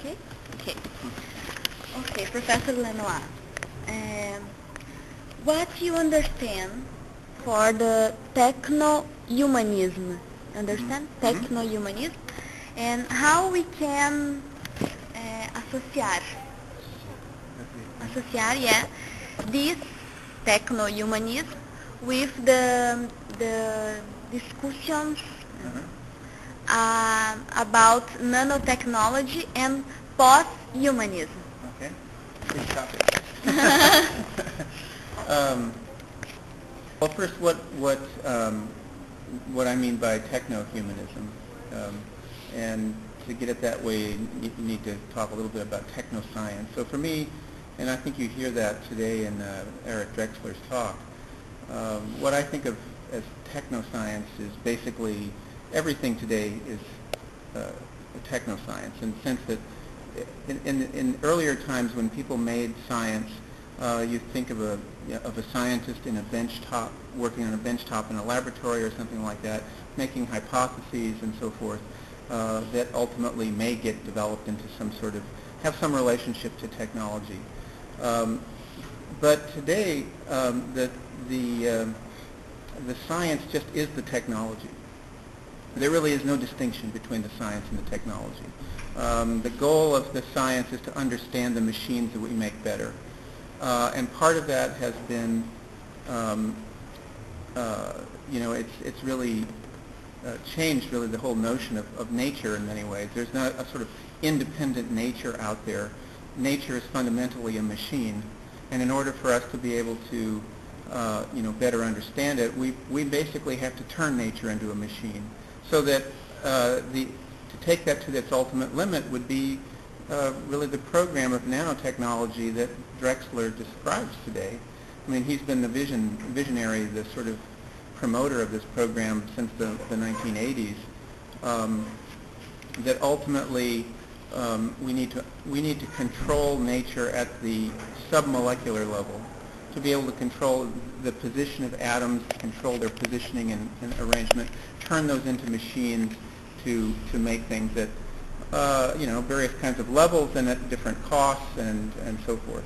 Okay? Okay. Okay, Professor Lenoir. What you understand for the techno-humanism? Understand? Techno-humanism? And how we can associar, yeah, this techno-humanism with the discussions about nanotechnology and pós-humanism. Okay, big topic. Well, first, what I mean by techno-humanism, and to get it that way, you need to talk a little bit about technoscience. So for me, and I think you hear that today in Eric Drexler's talk, what I think of as technoscience is basically everything today is technoscience, in the sense that in earlier times when people made science, you think of a scientist in a benchtop, working on a benchtop in a laboratory or something like that, making hypotheses and so forth that ultimately may get developed into some sort of, have some relationship to technology. But today, the science just is the technology. There really is no distinction between the science and the technology. The goal of the science is to understand the machines that we make better. And part of that has been, it's really changed really the whole notion of nature in many ways. There's not a sort of independent nature out there. Nature is fundamentally a machine, and in order for us to be able to, better understand it, we basically have to turn nature into a machine. So that to take that to its ultimate limit would be really the program of nanotechnology that Drexler describes today. I mean, he's been the visionary, the sort of promoter of this program since the 1980s. That ultimately we need to control nature at the submolecular level, to be able to control the position of atoms, control their positioning and arrangement, turn those into machines to make things at various kinds of levels and at different costs and so forth.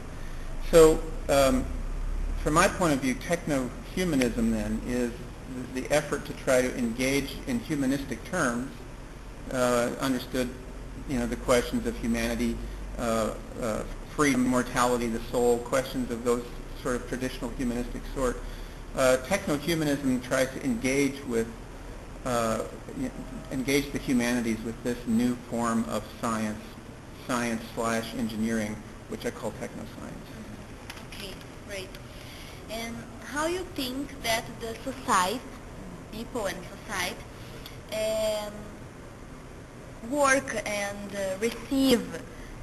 So from my point of view, techno-humanism then is the effort to try to engage in humanistic terms, understood, the questions of humanity, freedom, mortality, the soul, questions of those sort of traditional humanistic sort. Techno-humanism tries to engage the humanities with this new form of science/engineering, which I call technoscience. Okay, great. And how you think that the society, people and society, work and receive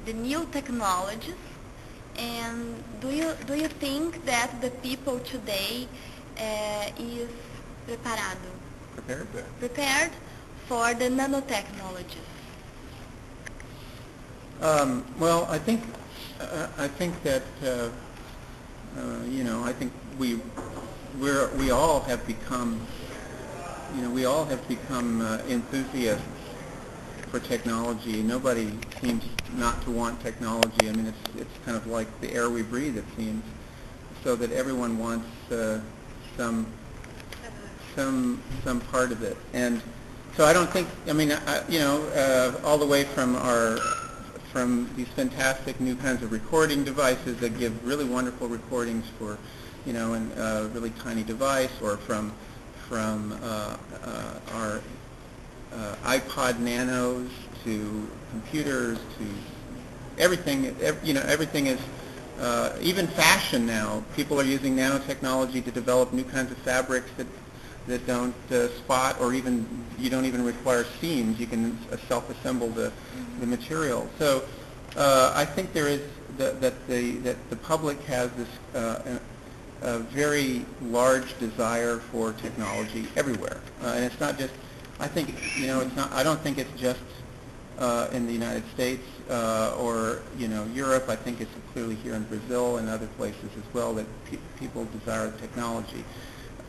the new technologies, and do you think that the people today is prepared for the nanotechnologies? Well, I think that I think we all have become enthusiasts for technology. Nobody seems not to want technology. I mean, it's kind of like the air we breathe, it seems, so that everyone wants some part of it. And so I don't think, all the way from these fantastic new kinds of recording devices that give really wonderful recordings for, in a really tiny device, or from our iPod Nanos to computers to everything. Everything is, even fashion now. People are using nanotechnology to develop new kinds of fabrics that don't spot, or even you don't even require seams. You can self-assemble the material. So I think there is that the public has this a very large desire for technology everywhere, and it's not just. I think it's not. I don't think it's just in the United States or Europe. I think it's clearly here in Brazil and other places as well that people desire technology.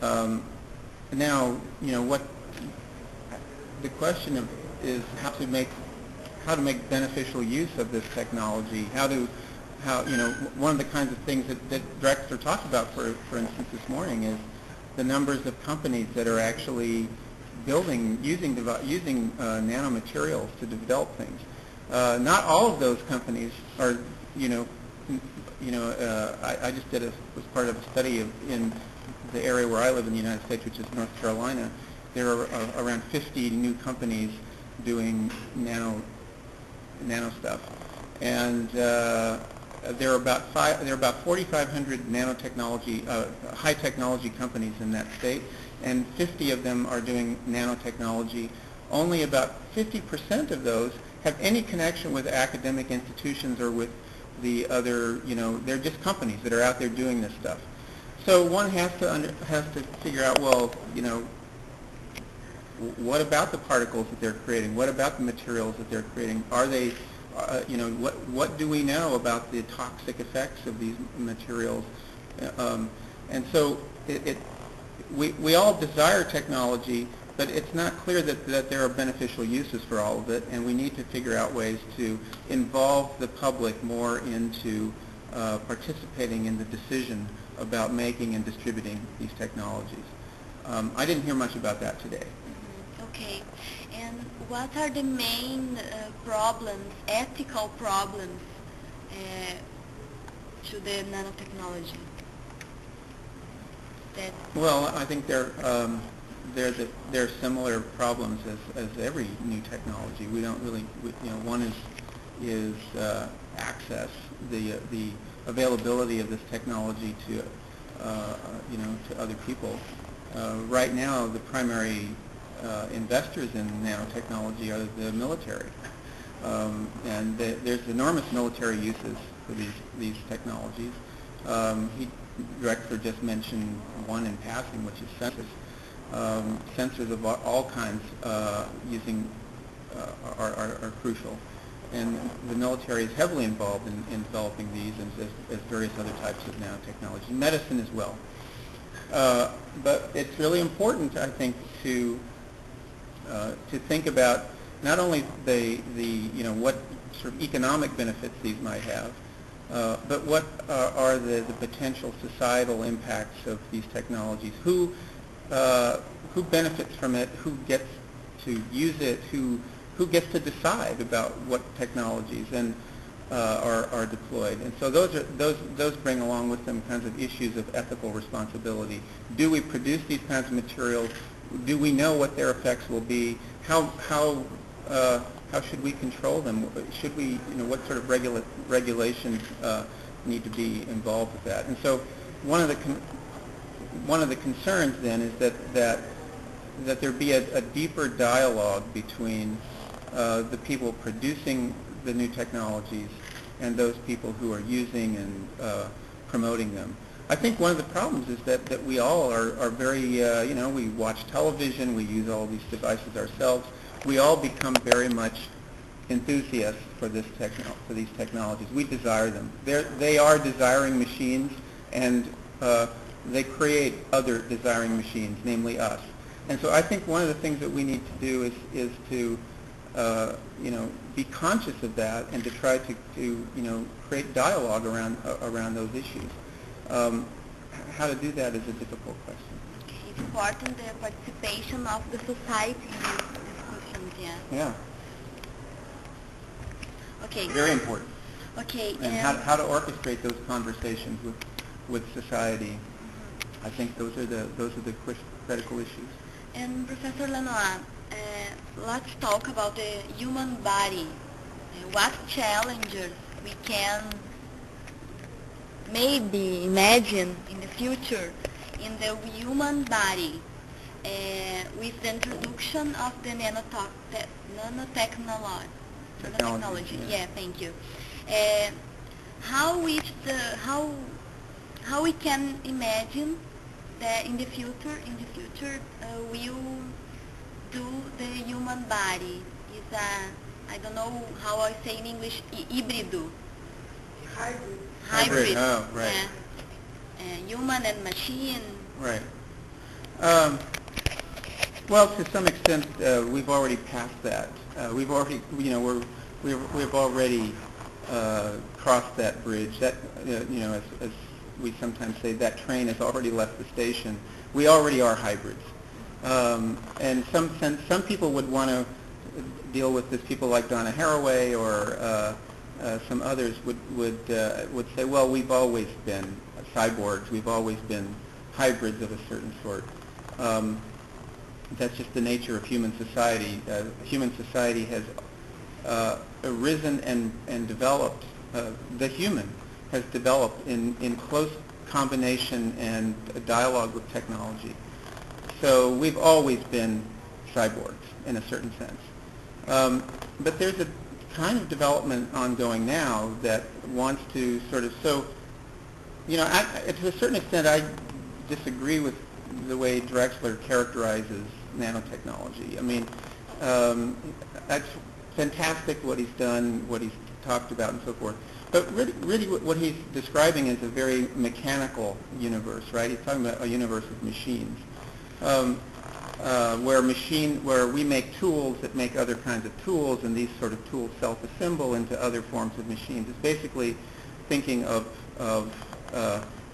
Now, what the question is how to make how to make beneficial use of this technology, one of the kinds of things that Drexler talked about, for instance, this morning, is the numbers of companies that are actually using nanomaterials to develop things. Not all of those companies are, I just was part of a study in the area where I live in the United States, which is North Carolina. There are around 50 new companies doing nano stuff, and there are about 4,500 nanotechnology, high technology companies in that state, and 50 of them are doing nanotechnology. Only about 50% of those have any connection with academic institutions or with the other, they're just companies that are out there doing this stuff. So one has to figure out, well, what about the particles that they're creating? What about the materials that they're creating? Are they, what do we know about the toxic effects of these materials? And so we all desire technology, but it's not clear that there are beneficial uses for all of it, and we need to figure out ways to involve the public more into participating in the decision about making and distributing these technologies. I didn't hear much about that today. Okay. And what are the main problems, ethical problems, to the nanotechnology? Well, I think there are similar problems as every new technology. We don't really, one is access, the availability of this technology to to other people. Right now, the primary investors in nanotechnology are the military, and there's enormous military uses for these technologies. Drexler just mentioned one in passing, which is sensors. Sensors of all kinds are crucial, and the military is heavily involved in developing these, as various other types of nanotechnology. Medicine as well. But it's really important, I think, to think about not only what sort of economic benefits these might have, but what are the potential societal impacts of these technologies? Who benefits from it? Who gets to use it? Who gets to decide about what technologies are deployed? And so those bring along with them kinds of issues of ethical responsibility. Do we produce these kinds of materials? Do we know what their effects will be? How should we control them? Should we, what sort of regulations need to be involved with that? And so one of the concerns then is that there be a deeper dialogue between the people producing the new technologies and those people who are using and promoting them. I think one of the problems is that we all are very, we watch television, we use all these devices ourselves. We all become very much enthusiasts for these technologies. We desire them. They are desiring machines, and they create other desiring machines, namely us. And so I think one of the things that we need to do is to be conscious of that and to try to create dialogue around those issues. How to do that is a difficult question. It's important the participation of the society in these discussions, yeah. Yeah. Okay. Very important. Okay. And how to orchestrate those conversations with society. Mm-hmm. I think those are the critical issues. And Professor Lenoir, let's talk about the human body. What challenges we can maybe imagine in the future in the human body with the introduction of the nanotechnology. Yeah, thank you. How we can imagine that in the future will do the human body is I don't know how I say in English, híbrido. Hybrid. Oh, right. Human and machine. Right. Well, to some extent, we've already passed that. We've already, we're we've already crossed that bridge. That as we sometimes say, that train has already left the station. We already are hybrids. And some people would want to deal with this. People like Donna Haraway or some others would say, well, we've always been cyborgs. We've always been hybrids of a certain sort. That's just the nature of human society. Human society has arisen and developed. The human has developed in close combination and dialogue with technology. So we've always been cyborgs in a certain sense. But there's a kind of development ongoing now that wants to sort of, to a certain extent I disagree with the way Drexler characterizes nanotechnology. I mean, that's fantastic what he's done, what he's talked about and so forth. But really what he's describing is a very mechanical universe, right? He's talking about a universe of machines, where we make tools that make other kinds of tools, and these sort of tools self-assemble into other forms of machines. It's basically thinking of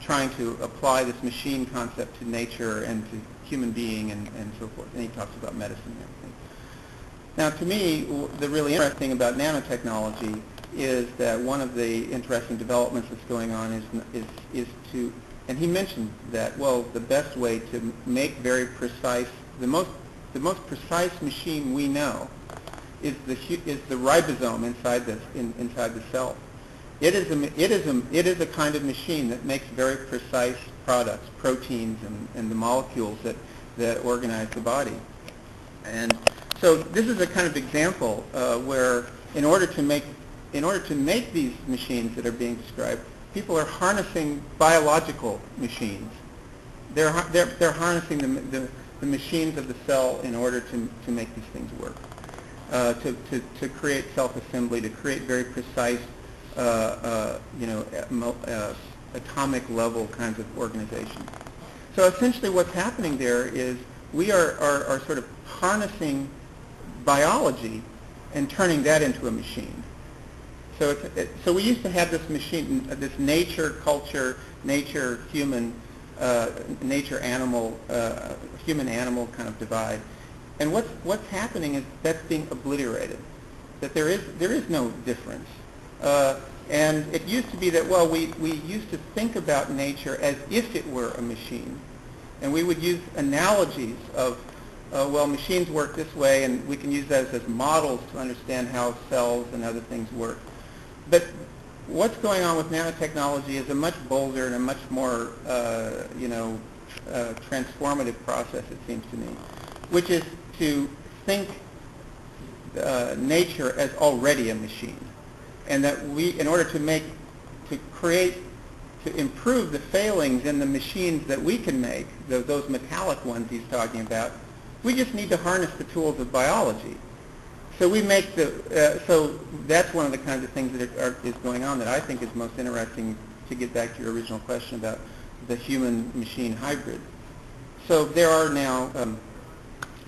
trying to apply this machine concept to nature and to human being and so forth. And he talks about medicine and everything. Now, to me, the really interesting thing about nanotechnology is that one of the interesting developments that's going on is to, and he mentioned that, well, the best way to make very precise, the most precise machine we know is the ribosome inside the cell. It is a kind of machine that makes very precise products, proteins and the molecules that organize the body. And so this is a kind of example where in order to make these machines that are being described, people are harnessing biological machines. They're harnessing the machines of the cell in order to make these things work, to create self-assembly, to create very precise, atomic level kinds of organization. So essentially what's happening there is we are sort of harnessing biology and turning that into a machine. So we used to have this machine, this nature, culture, nature, human, nature-animal, human-animal kind of divide. And what's happening is that's being obliterated. That there is no difference. And it used to be that, well, we used to think about nature as if it were a machine. And we would use analogies of, well, machines work this way, and we can use those as models to understand how cells and other things work. But what's going on with nanotechnology is a much bolder and a much more, transformative process, it seems to me, which is to think nature as already a machine. And that in order to improve the failings in the machines that we can make, those metallic ones he's talking about, we just need to harness the tools of biology. So we make so that's one of the kinds of things that is going on that I think is most interesting, to get back to your original question about the human-machine hybrid. So there are now,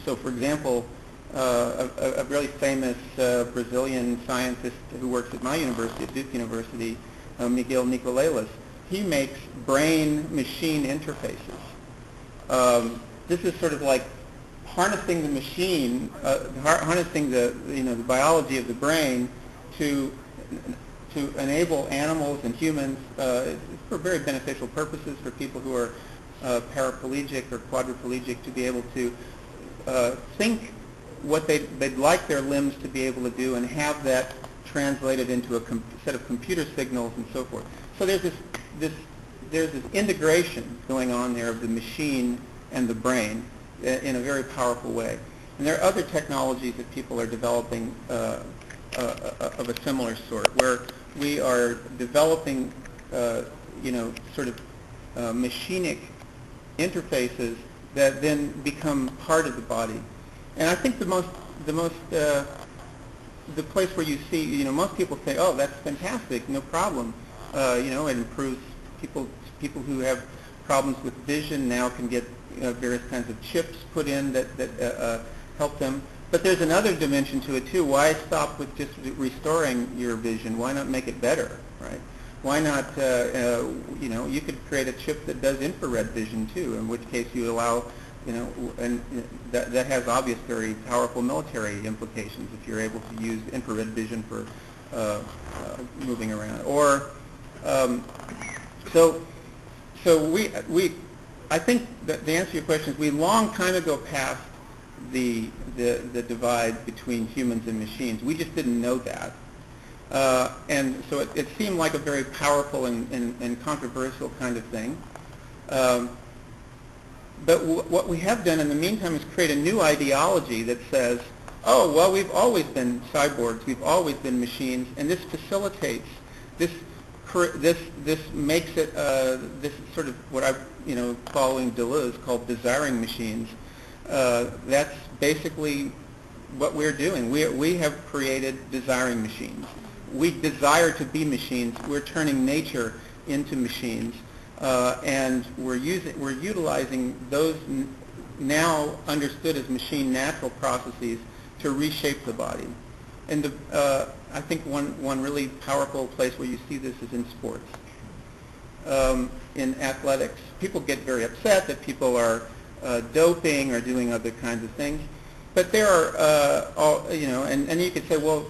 so for example, a really famous Brazilian scientist who works at my university, at Duke University, Miguel Nicolelas, he makes brain-machine interfaces. This is sort of like harnessing the machine, harnessing the biology of the brain to enable animals and humans for very beneficial purposes, for people who are paraplegic or quadriplegic, to be able to think what they'd like their limbs to be able to do and have that translated into a set of computer signals and so forth. So there's this integration going on there of the machine and the brain in a very powerful way. And there are other technologies that people are developing of a similar sort, where we are developing sort of machinic interfaces that then become part of the body. And I think the place where you see, most people say, oh, that's fantastic, no problem. It improves people who have problems with vision now can get various kinds of chips put in that help them. But there's another dimension to it too. Why stop with just restoring your vision? Why not make it better, right? Why not, you could create a chip that does infrared vision too, in which case you allow, and that has obvious, very powerful military implications if you're able to use infrared vision for moving around. Or, so I think that the answer to your question is we long time ago passed the divide between humans and machines. We just didn't know that. And so it seemed like a very powerful and controversial kind of thing. But what we have done in the meantime is create a new ideology that says, oh, well, we've always been cyborgs, we've always been machines, and this facilitates, this makes it, this sort of what I'm, following Deleuze, called desiring machines. That's basically what we're doing. We have created desiring machines. We desire to be machines. We're turning nature into machines, and we're utilizing those now understood as machine natural processes to reshape the body. And I think one really powerful place where you see this is in sports. In athletics, people get very upset that people are doping or doing other kinds of things, but there are, and you could say, well,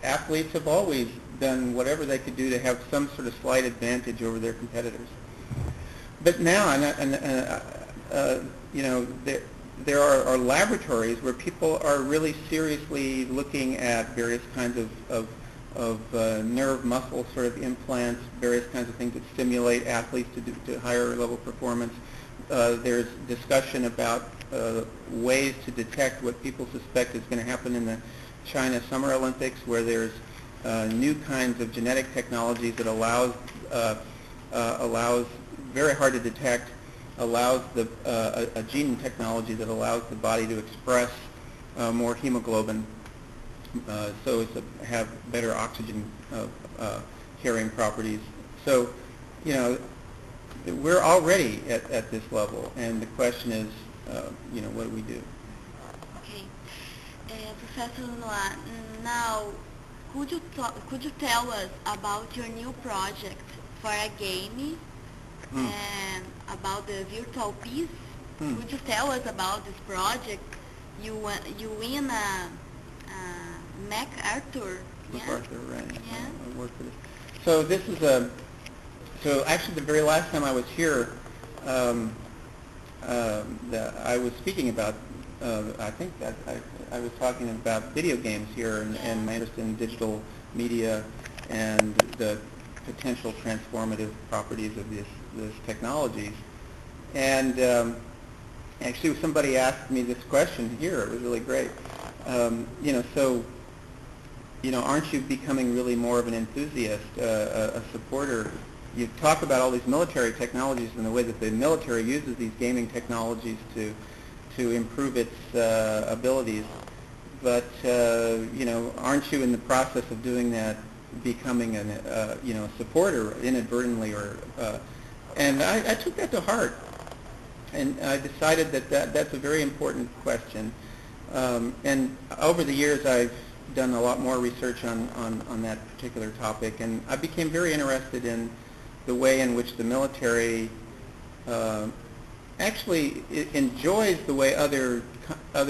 athletes have always done whatever they could do to have some sort of slight advantage over their competitors. But now, there are laboratories where people are really seriously looking at various kinds of nerve muscle sort of implants, various kinds of things that stimulate athletes to higher level performance. There's discussion about ways to detect what people suspect is going to happen in the China Summer Olympics, where there's new kinds of genetic technologies that allows very hard to detect, allows a gene technology that allows the body to express more hemoglobin, so as to have better oxygen carrying properties. So, we're already at this level, and the question is, what do we do? Okay, Professor Lenoir. Now, could you tell us about your new project for a game, about the virtual piece? Could you tell us about this project? You win a MacArthur. MacArthur, right? Yeah. I worked for this. So this is So actually, the very last time I was here, I was speaking about. I think that I was talking about video games here and my interest in digital media and the potential transformative properties of these technologies. And actually, somebody asked me this question here. It was really great. Aren't you becoming really more of an enthusiast, a supporter? You talk about all these military technologies and the way that the military uses these gaming technologies to improve its abilities, but aren't you in the process of doing that, becoming a supporter inadvertently, and I took that to heart, and I decided that that's a very important question, and over the years I've done a lot more research on that particular topic, and I became very interested in the way in which the military actually enjoys the way other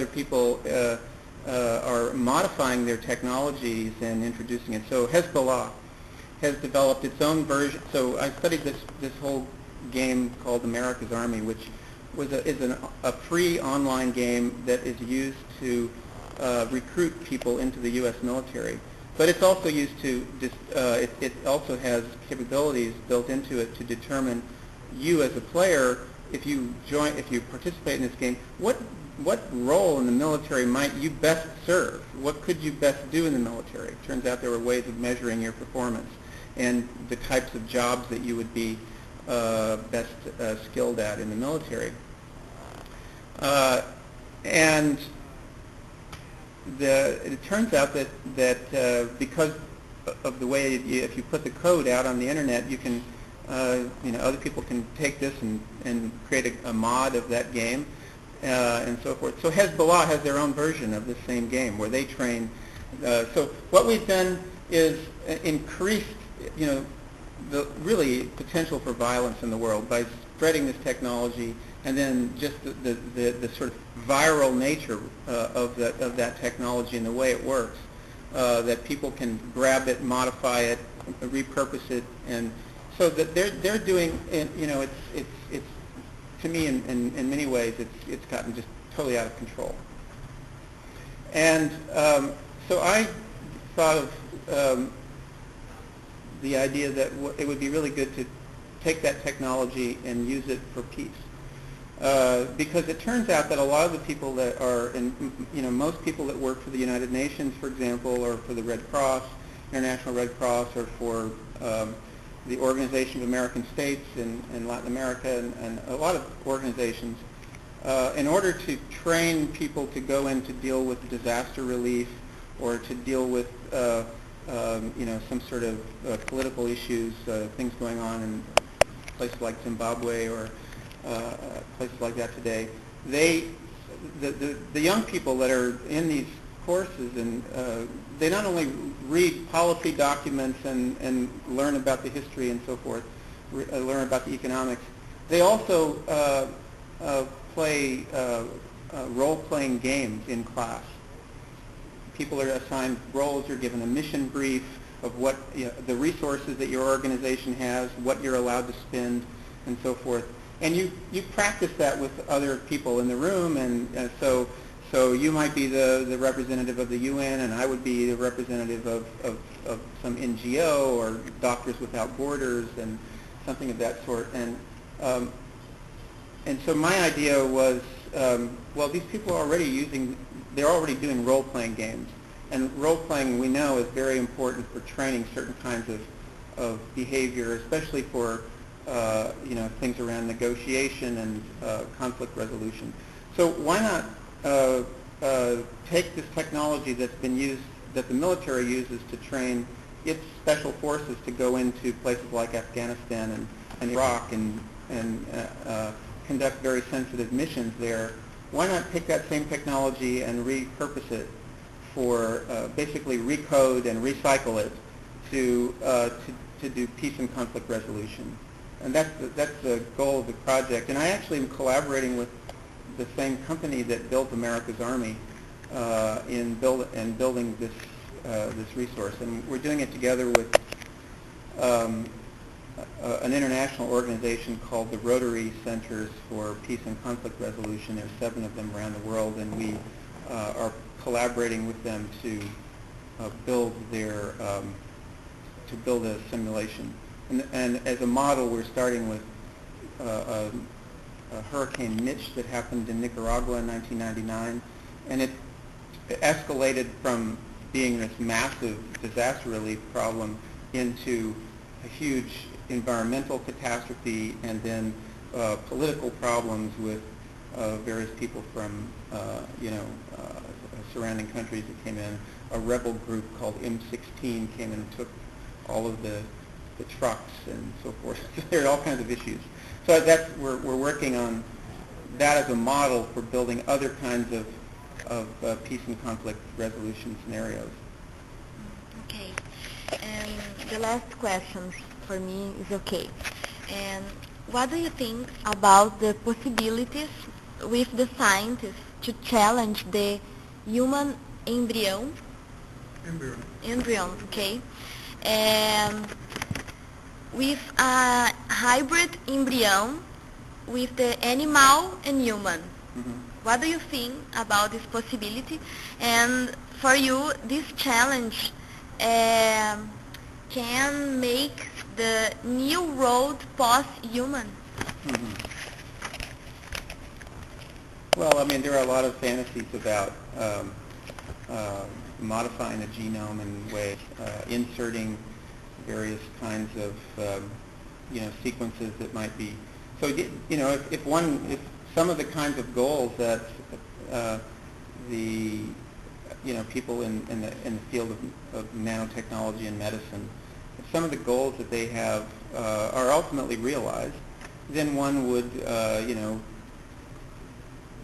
people are modifying their technologies and introducing it. So Hezbollah has developed its own version. So I studied this whole game called America's Army, which is a free online game that is used to recruit people into the U.S. military. But it's also used to, it also has capabilities built into it to determine you as a player, if you participate in this game, what role in the military might you best serve? What could you best do in the military? It turns out there were ways of measuring your performance and the types of jobs that you would be best skilled at in the military. And it turns out that because of the way if you put the code out on the internet, you can other people can take this and create a mod of that game, and so forth. So Hezbollah has their own version of the same game where they train. So what we've done is increased, the really potential for violence in the world by spreading this technology, and then just the sort of viral nature of that technology and the way it works, that people can grab it, modify it, repurpose it, and so that they're doing, it's to me in many ways it's gotten just totally out of control. And so I thought of the idea that it would be really good to take that technology and use it for peace. Because it turns out that a lot of the people that are, most people that work for the United Nations, for example, or for the Red Cross, International Red Cross, or for the Organization of American States in Latin America, and a lot of organizations, in order to train people to go in to deal with disaster relief or to deal with some sort of political issues, things going on in places like Zimbabwe or places like that today. The young people that are in these courses, and they not only read policy documents and learn about the history and so forth, learn about the economics, they also play role-playing games in class. People are assigned roles, you're given a mission brief of what the resources that your organization has, what you're allowed to spend, and so forth. And you practice that with other people in the room, and so you might be the representative of the UN, and I would be the representative of some NGO or Doctors Without Borders and something of that sort. And so my idea was, well, these people are they're already doing role-playing games. And role-playing, we know, is very important for training certain kinds of behavior, especially for things around negotiation and conflict resolution. So why not take this technology that's been used, that the military uses to train its special forces to go into places like Afghanistan and Iraq and conduct very sensitive missions there. Why not take that same technology and repurpose it for basically recode and recycle it to do peace and conflict resolution? And that's the goal of the project. And I actually am collaborating with the same company that built America's Army in building this resource. And we're doing it together with an international organization called the Rotary Centers for Peace and Conflict Resolution. There's 7 of them around the world, and we are collaborating with them to build a simulation. And as a model, we're starting with Hurricane Mitch that happened in Nicaragua in 1999, and it escalated from being this massive disaster relief problem into a huge environmental catastrophe, and then political problems with various people from surrounding countries that came in. A rebel group called M16 came in and took all of the trucks and so forth. There are all kinds of issues. So we're working on that as a model for building other kinds of peace and conflict resolution scenarios. Okay. And the last question for me is okay. And what do you think about the possibilities with the scientists to challenge the human embryo, okay, and with a hybrid embryo with the animal and human? Mm-hmm. What do you think about this possibility? And for you, this challenge can make the new road post-human? Mm-hmm. Well, I mean, there are a lot of fantasies about modifying the genome in ways, inserting various kinds of sequences that might be. So if some of the kinds of goals that the people in the field of nanotechnology and medicine, if some of the goals that they have are ultimately realized, then one would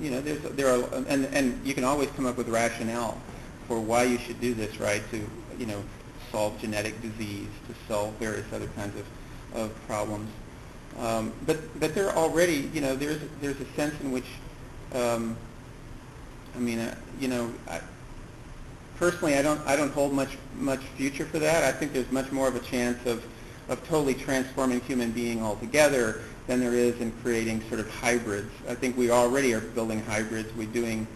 there are, and you can always come up with rationale for why you should do this, right? To solve genetic disease, to solve various other kinds of problems. But there are already, there's a sense in which, personally, I don't hold much future for that. I think there's much more of a chance of totally transforming human being altogether than there is in creating sort of hybrids. I think we already are building hybrids. We're doing,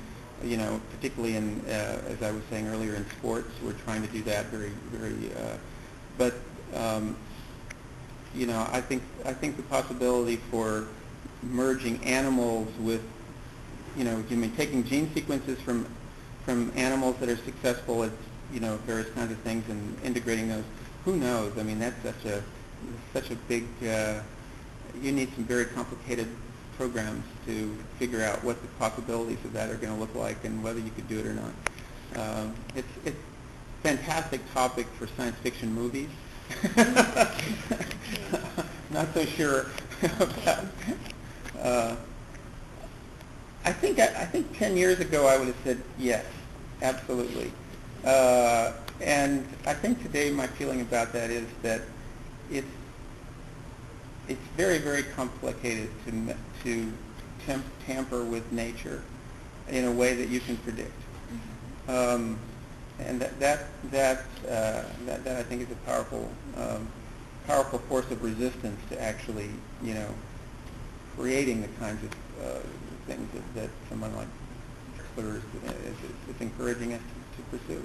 particularly in, as I was saying earlier, in sports, we're trying to do that very, very. I think the possibility for merging animals with, taking gene sequences from animals that are successful at, various kinds of things and integrating those. Who knows? I mean, that's such a big. You need some very complicated programs to figure out what the possibilities of that are going to look like and whether you could do it or not. It's a fantastic topic for science fiction movies. Not so sure about. I think 10 years ago I would have said yes, absolutely. And I think today my feeling about that is that it's very, very complicated to tamper with nature in a way that you can predict. And that I think is a powerful force of resistance to actually, creating the kinds of things that someone like Drexler is encouraging us to pursue.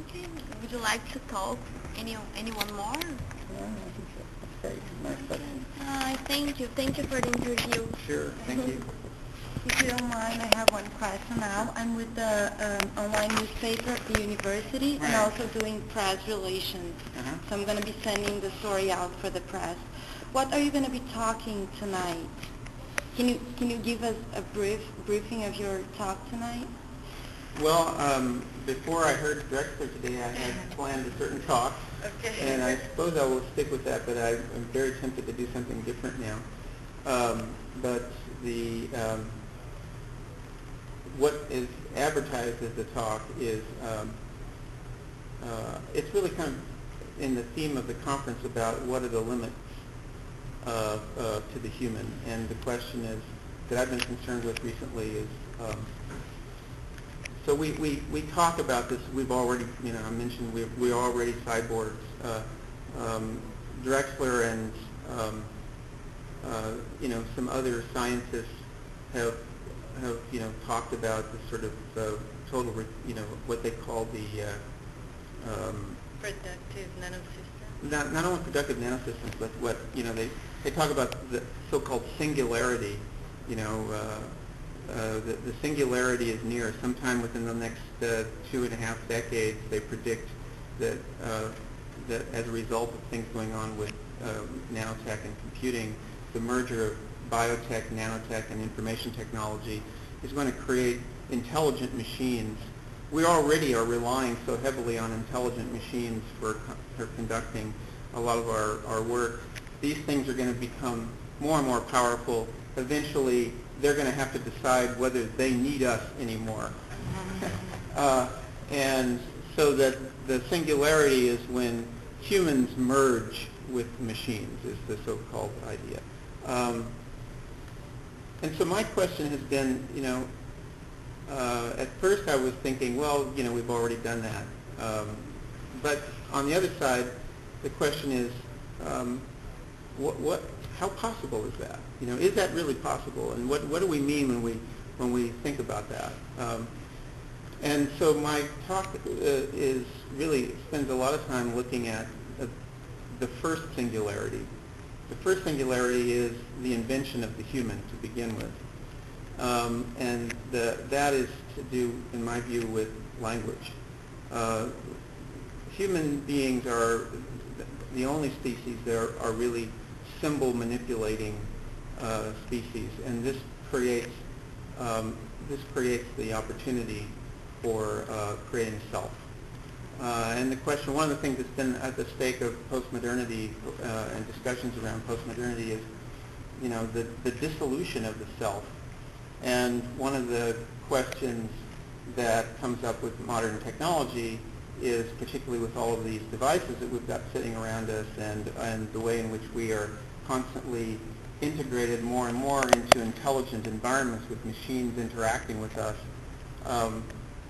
Okay. Would you like to talk? Anyone more? No, I think so. That's great. Nice question. Thank you. Thank you for the interview. Sure. Thank you. If you don't mind, I have one question now. I'm with the online newspaper at the university and also doing press relations. So I'm going to be sending the story out for the press. What are you going to be talking tonight? Can you give us a briefing of your talk tonight? Well, before I heard Drexler today, I had planned a certain talk, and I suppose I will stick with that, but I'm very tempted to do something different now. But what is advertised as the talk is, it's really kind of in the theme of the conference about what are the limits to the human. And the question is, that I've been concerned with recently is, so we talk about this. We've already, I mentioned we are already cyborgs. Drexler and some other scientists have talked about the sort of total, what they call the Productive nanosystems. Not only productive nanosystems, but what they talk about the so-called singularity. The singularity is near. Sometime within the next 2.5 decades, they predict that that as a result of things going on with nanotech and computing, the merger of biotech, nanotech, and information technology is going to create intelligent machines. We already are relying so heavily on intelligent machines for conducting a lot of our work. These things are going to become more and more powerful. Eventually, they're going to have to decide whether they need us anymore. And so that the singularity is when humans merge with machines, is the so-called idea. And so my question has been, at first I was thinking, well, we've already done that. But on the other side, the question is, how possible is that? Is that really possible? And what do we mean when we think about that? And so my talk is really spends a lot of time looking at the first singularity. The first singularity is the invention of the human to begin with. And that is to do, in my view, with language. Human beings are the only species that are really symbol manipulating species, and this creates the opportunity for creating self. And the question, one of the things that's been at the stake of postmodernity and discussions around postmodernity is, the dissolution of the self And one of the questions that comes up with modern technology is, particularly with all of these devices that we've got sitting around us, and the way in which we are constantly integrated more and more into intelligent environments with machines interacting with us.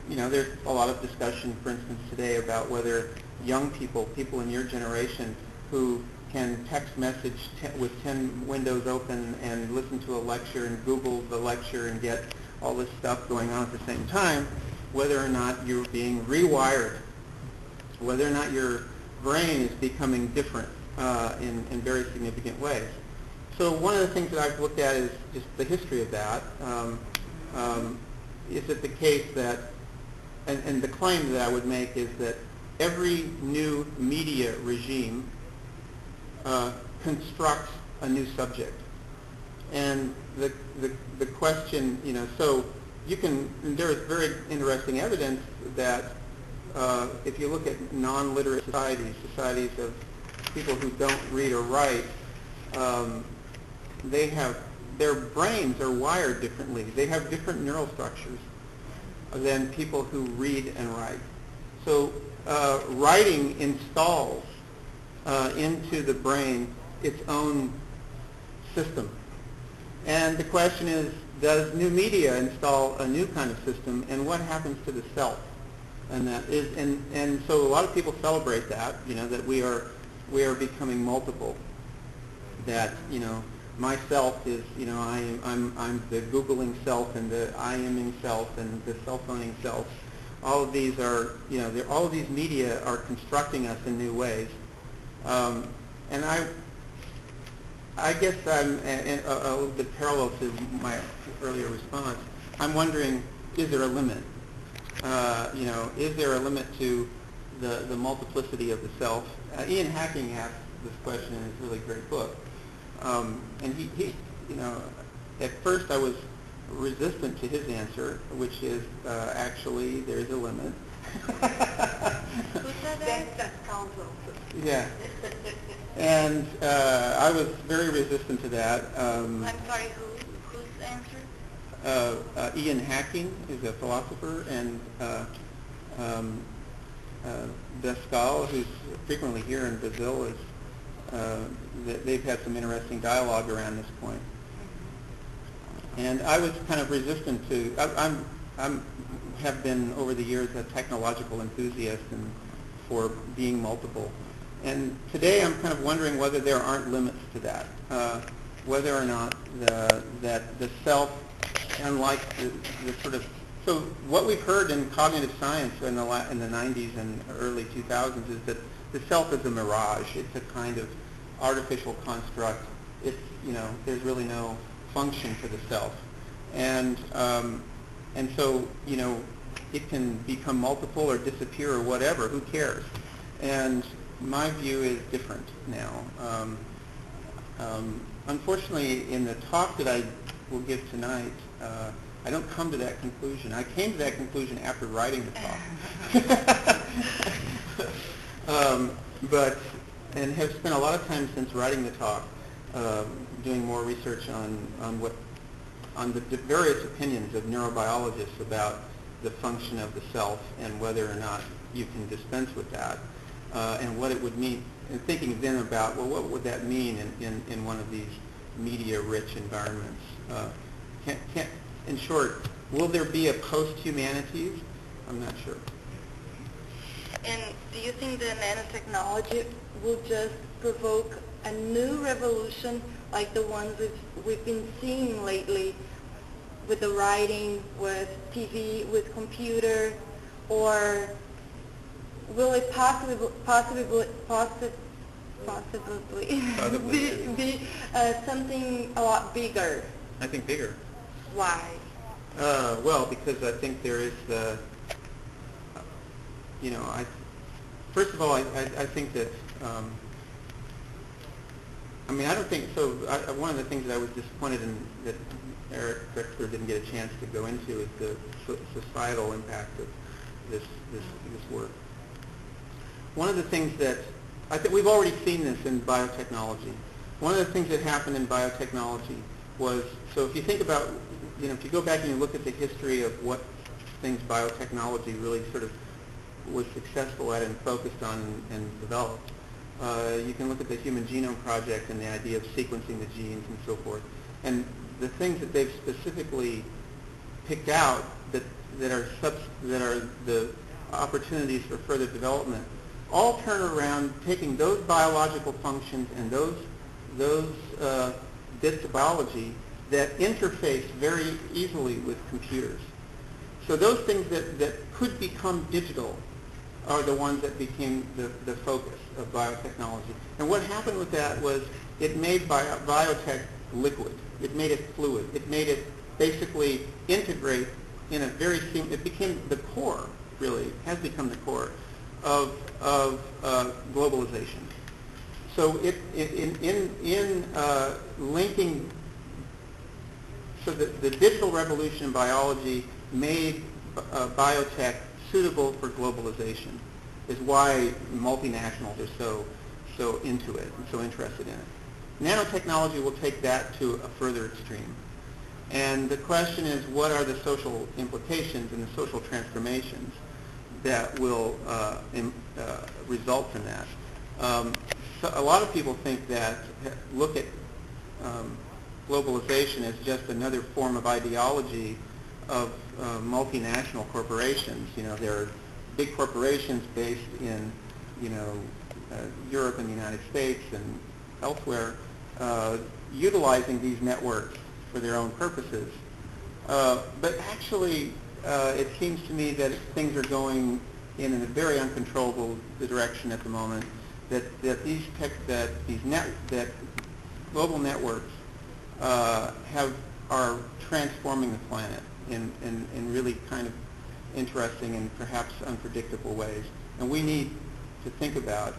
There's a lot of discussion, for instance, today about whether young people in your generation who can text message with 10 windows open and listen to a lecture and Google the lecture and get all this stuff going on at the same time, whether or not you're being rewired, whether or not your brain is becoming different in very significant ways. So one of the things that I've looked at is just the history of that. Is it the case that, and the claim that I would make is that every new media regime constructs a new subject. And the question, so you can, there is very interesting evidence that if you look at non-literate societies of people who don't read or write, their brains are wired differently. They have different neural structures than people who read and write. So writing installs into the brain its own system. And the question is, does new media install a new kind of system, and what happens to the self? And that is, and so a lot of people celebrate that, that we are becoming multiple. That myself is, I'm the Googling self and the I-aming self and the cell phoning self. All of these are, all of these media are constructing us in new ways. And I guess I'm a little bit parallel to my earlier response. I'm wondering, is there a limit? Is there a limit to the multiplicity of the self? Ian Hacking asked this question in his really great book. And he, at first I was resistant to his answer, which is actually there's a limit. Who said that? That's counsel. Yeah. And I was very resistant to that. I'm sorry, whose answer? Ian Hacking is a philosopher, and Pascal, who's frequently here in Brazil, is they've had some interesting dialogue around this point. And I was kind of resistant to. Have been over the years a technological enthusiast and for being multiple. And today I'm kind of wondering whether there aren't limits to that, whether or not that the self, unlike the sort of, so what we've heard in cognitive science in the 90s and early 2000s is that the self is a mirage. It's a kind of artificial construct. It's, there's really no function to the self. And so, it can become multiple or disappear or whatever. Who cares? And my view is different now. Unfortunately, in the talk that I will give tonight, I don't come to that conclusion. I came to that conclusion after writing the talk. And have spent a lot of time since writing the talk doing more research on the various opinions of neurobiologists about the function of the self and whether or not you can dispense with that, and what it would mean, and thinking then about, well, what would that mean in one of these media-rich environments? In short, will there be a post-humanities? I'm not sure. And do you think the nanotechnology will just provoke a new revolution like the ones we've been seeing lately with the writing, with TV, with computer, or will it possibly be something a lot bigger? I think bigger. Why? Well, because I think there is the, first of all, I think that, I don't think, so one of the things that I was disappointed in that Eric Drexler didn't get a chance to go into is the societal impact of this work. One of the things that, I think we've already seen this in biotechnology. One of the things that happened in biotechnology was, so if you think about if you go back and you look at the history of what things biotechnology really sort of was successful at and focused on and developed, you can look at the Human Genome Project and the idea of sequencing the genes and so forth. And the things that they've specifically picked out that are the opportunities for further development all turn around taking those biological functions and those bits of biology that interface very easily with computers. So those things that could become digital are the ones that became the focus of biotechnology. And what happened with that was it made biotech liquid. It made it fluid. It made it basically integrate in a very it became the core, really, has become the core of globalization. So in linking, so the digital revolution in biology made biotech suitable for globalization, is why multinationals are so into it and so interested in it. Nanotechnology will take that to a further extreme. And the question is, what are the social implications and the social transformations that will result from that? So a lot of people think that, look at globalization as just another form of ideology of multinational corporations. There are big corporations based in, Europe and the United States and elsewhere, utilizing these networks for their own purposes. But actually, it seems to me that things are going in a very uncontrollable direction at the moment. That global networks are transforming the planet in really kind of interesting and perhaps unpredictable ways. And we need to think about,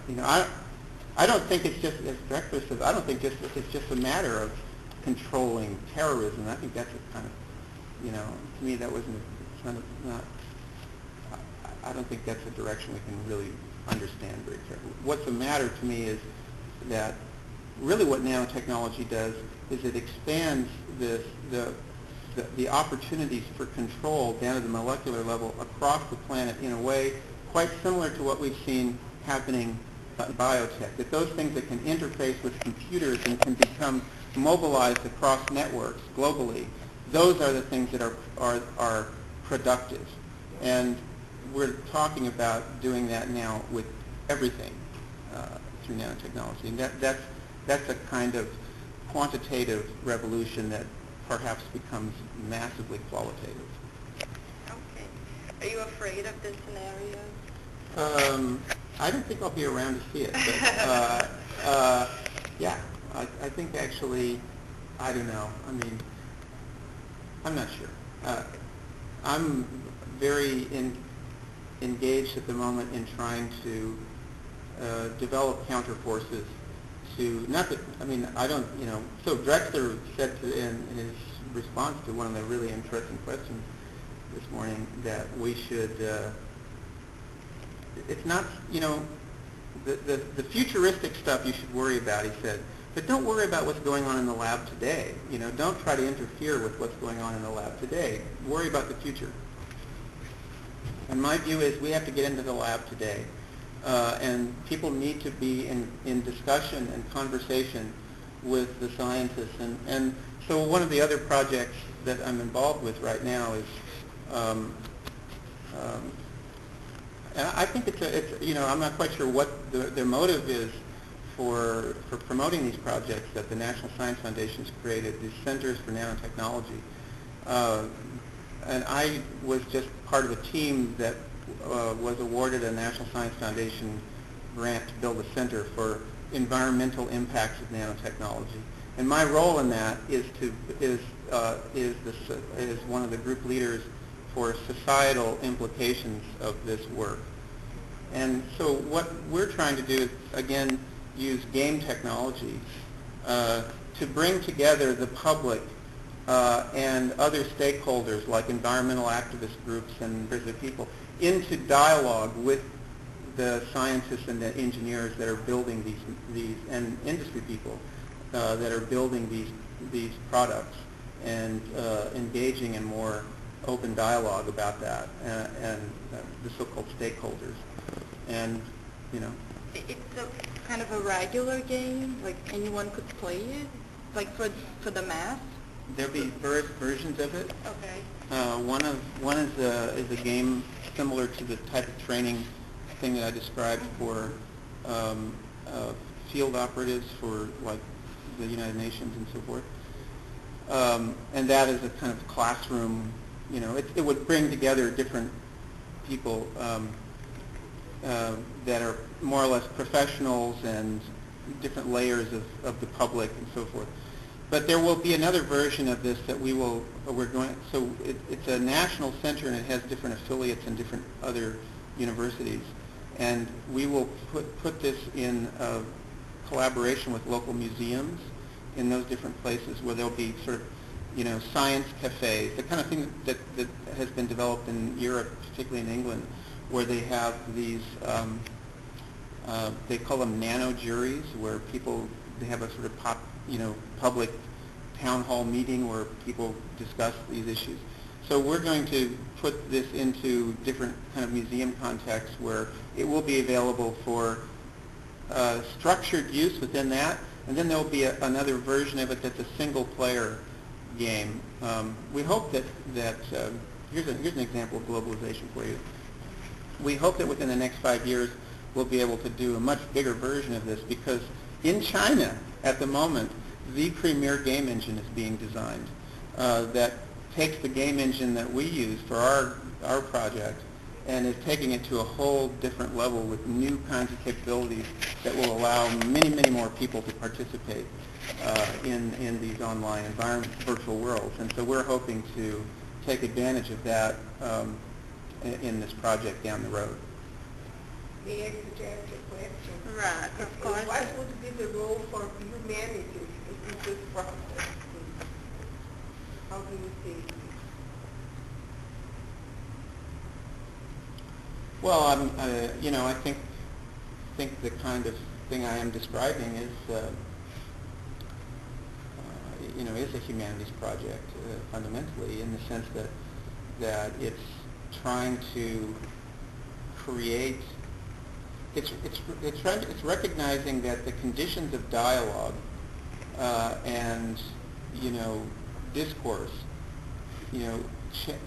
I don't think it's just, as Drexler says, I don't think it's just a matter of controlling terrorism. I think that's a kind of, to me that wasn't, not, I don't think that's a direction we can really understand very carefully. What's the matter to me is that really what nanotechnology does is it expands the opportunities for control down to the molecular level across the planet in a way quite similar to what we've seen happening in biotech. That those things that can interface with computers and can become mobilized across networks globally, those are the things that are productive. And we're talking about doing that now with everything through nanotechnology. And that's a kind of quantitative revolution that perhaps becomes massively qualitative. Okay. Are you afraid of this scenario? I don't think I'll be around to see it. But, yeah, I think actually, I don't know. I mean, I'm not sure. I'm very engaged at the moment in trying to develop counterforces to, not that, I mean, I don't, so Drexler said in his response to one of the really interesting questions this morning that we should, it's not, the futuristic stuff you should worry about, he said, but don't worry about what's going on in the lab today. Don't try to interfere with what's going on in the lab today. Worry about the future. And my view is we have to get into the lab today. And people need to be in discussion and conversation with the scientists. And so one of the other projects that I'm involved with right now is, and I think it's I'm not quite sure what their motive is for promoting these projects that the National Science Foundation has created, these centers for nanotechnology. And I was just part of a team that was awarded a National Science Foundation grant to build a center for environmental impacts of nanotechnology. And my role in that is one of the group leaders for societal implications of this work. And so what we're trying to do is, again, use game technology to bring together the public and other stakeholders like environmental activist groups and other people into dialogue with the scientists and the engineers that are building these and industry people that are building these products, and engaging in more open dialogue about that, and the so-called stakeholders. And, you know. It's a kind of a regular game, like anyone could play it, like for the mass? There'll be various versions of it. Okay. One is a game similar to the type of training thing that I described for field operatives for like the United Nations and so forth. And that is a kind of classroom, you know, it would bring together different people that are more or less professionals and different layers of the public and so forth. But there will be another version of this that so it's a national center and it has different affiliates in different other universities. And we will put this in collaboration with local museums in those different places where there'll be sort of, you know, science cafes, the kind of thing that has been developed in Europe, particularly in England, where they have these, they call them nano juries, where they have a sort of public town hall meeting where people discuss these issues. So we're going to put this into different kind of museum contexts where it will be available for structured use within that, and then there will be another version of it that's a single-player game. We hope that here's an example of globalization for you. We hope that within the next 5 years we'll be able to do a much bigger version of this, because in China at the moment the premier game engine is being designed that takes the game engine that we use for our project and is taking it to a whole different level with new kinds of capabilities that will allow many, many more people to participate in these online environments, virtual worlds. And so we're hoping to take advantage of that in this project down the road. May I suggest a question? Right, of course. What would be the role for humanity in this process? How do you see it? Well, I think the kind of thing I am describing is, is a humanities project fundamentally, in the sense that it's trying to create. It's recognizing that the conditions of dialogue and discourse,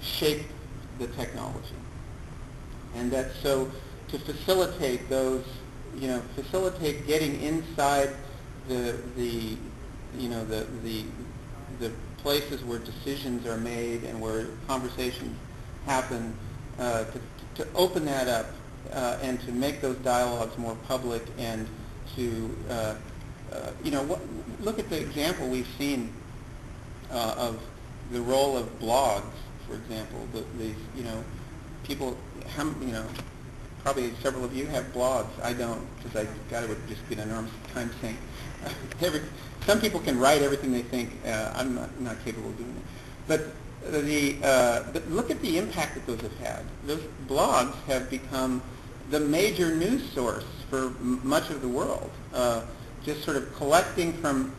shape the technology. And that so to facilitate those, facilitate getting inside the places where decisions are made and where conversations happen, to open that up and to make those dialogues more public, and to look at the example we've seen of the role of blogs, for example. People, probably several of you have blogs. I don't, because I thought it would just be an enormous time sink. Some people can write everything they think. I'm not capable of doing it. But look at the impact that those have had. Those blogs have become the major news source for much of the world, just sort of collecting from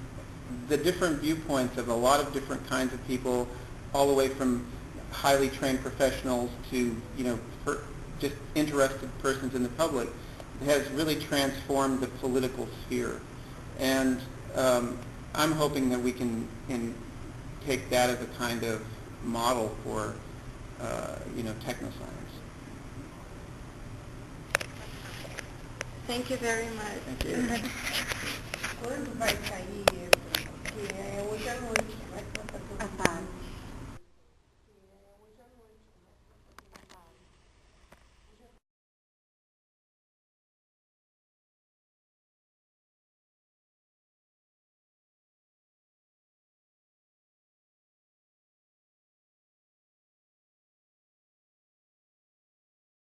the different viewpoints of a lot of different kinds of people, all the way from highly trained professionals to just interested persons in the public. It has really transformed the political sphere, and I'm hoping that we can take that as a kind of model for technoscience. Thank you very much. Thank you. Quando vai sair